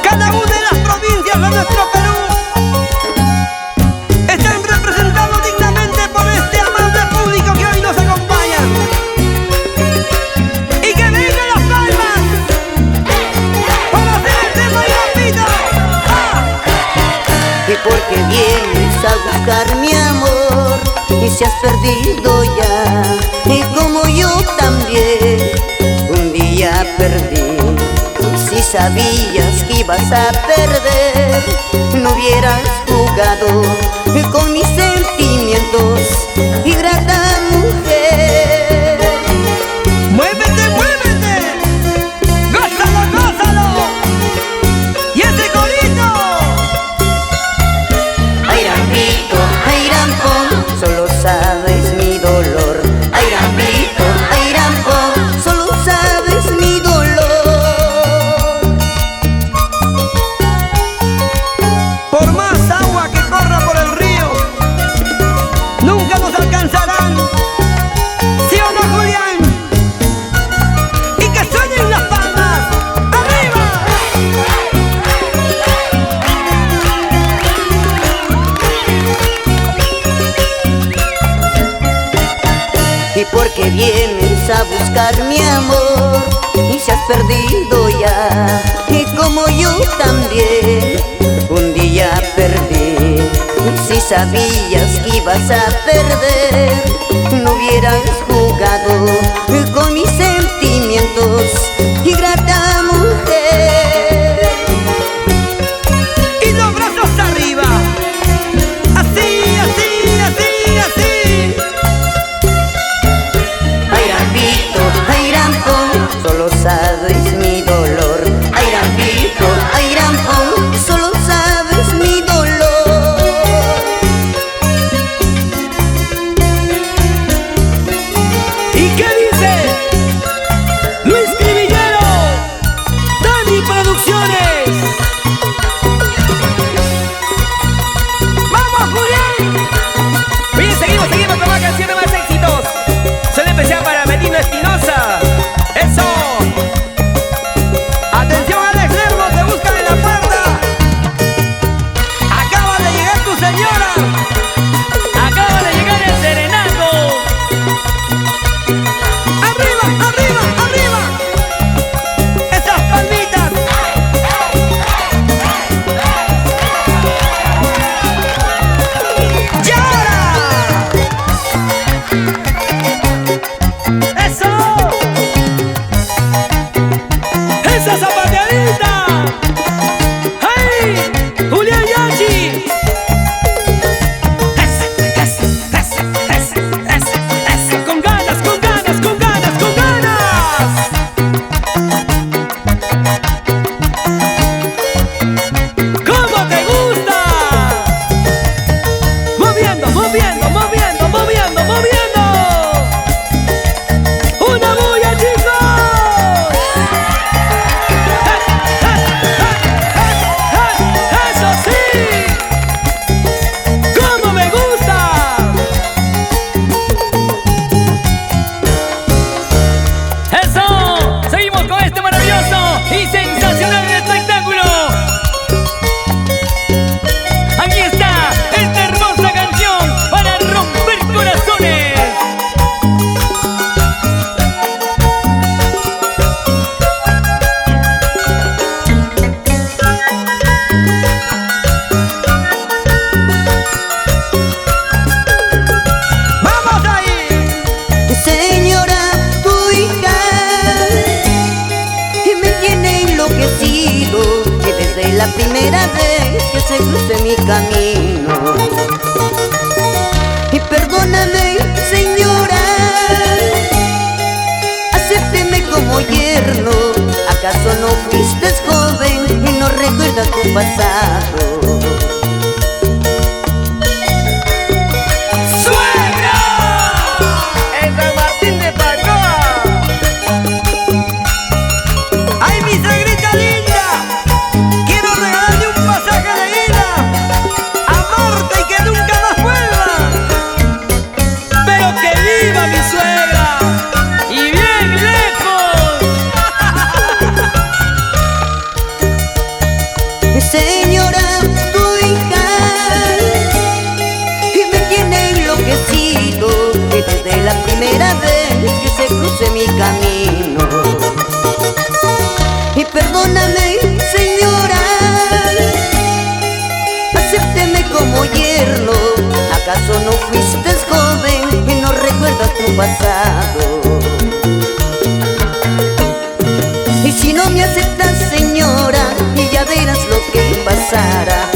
Cada una de las provincias de nuestro Perú están representados dignamente por este amable público que hoy nos acompaña. Y que vengan las palmas para hacer el tema y la vida. Y porque vienes a buscar mi amor y se has perdido ya, y como yo también un día perdí. Si sabías que ibas a perder, no hubieras jugado con mis sentimientos, ingrata mujer. ¡Muévete, muévete! ¡Gózalo, gózalo! ¡Y ese corito! Ay, rampito, ay, rampón, solo sabes mi dolor. Ay, rampito, ay, rampón, solo sabes mi dolor. Por más agua que corra por el río, nunca nos alcanzarán. ¿Sí o no, Julián? Y que suenen las palmas. ¡Arriba! Y porque vienes a buscar mi amor y se has perdido ya, y como yo también un día perdí. Si sabías que ibas a perder, no hubieras jugado con mis sentimientos, ingrata mujer. Y los brazos arriba. Así, así, así, así. Ay, rampito, ay, rampón, solo sabes mi dolor. Ay, rampito, ay, rampón, solo sabes mi dolor. ¿Y qué dice? Luis Cribillero, Dani Producciones. ¡Vamos, Julián! Oye, seguimos con más canciones, más éxitos. Son especial para Melino Espinosa. ¡Eso! ¡Atención, Alex Lermo! ¡Te buscan en la puerta! ¡Acaba de llegar tu señora! ¡Acaba de llegar el serenato! ¡Arriba, arriba, arriba! ¡Esas palmitas! ¡Y ahora! ¡Eso! ¡Esa zapateadita! ¡Ay! ¡Julián Yachi! ¡Con ganas, con ganas, con ganas, con ganas! ¿Cómo te gusta? Moviendo, moviendo, moviendo, moviendo, moviendo. ¡Una bulla, chicos! ¡Eso sí! ¡Cómo me gusta! ¡Eso! Seguimos con este maravilloso y sensacional espectáculo. Aquí está esta hermosa canción para romper corazones. ¡Vamos ahí! Señora, tu hija y me tiene enloquecido, que desde la primera vez que se cruce mi camino. Y perdóname, señora, acépteme como yerno. ¿Acaso no fuiste joven y no recuerdas tu pasado? ¡Suegra! ¡En San Martín de Pacoa! ¡Ay, mi suegrita linda! Quiero regalarle un pasaje de ida a Marte y que nunca más vuelva. ¡Pero que viva mi suegra! primera vez que se cruce mi camino. Y perdóname, señora, acépteme como yerno. ¿Acaso no fuiste joven y no recuerdas tu pasado? Y si no me aceptas, señora, y ya verás lo que pasará.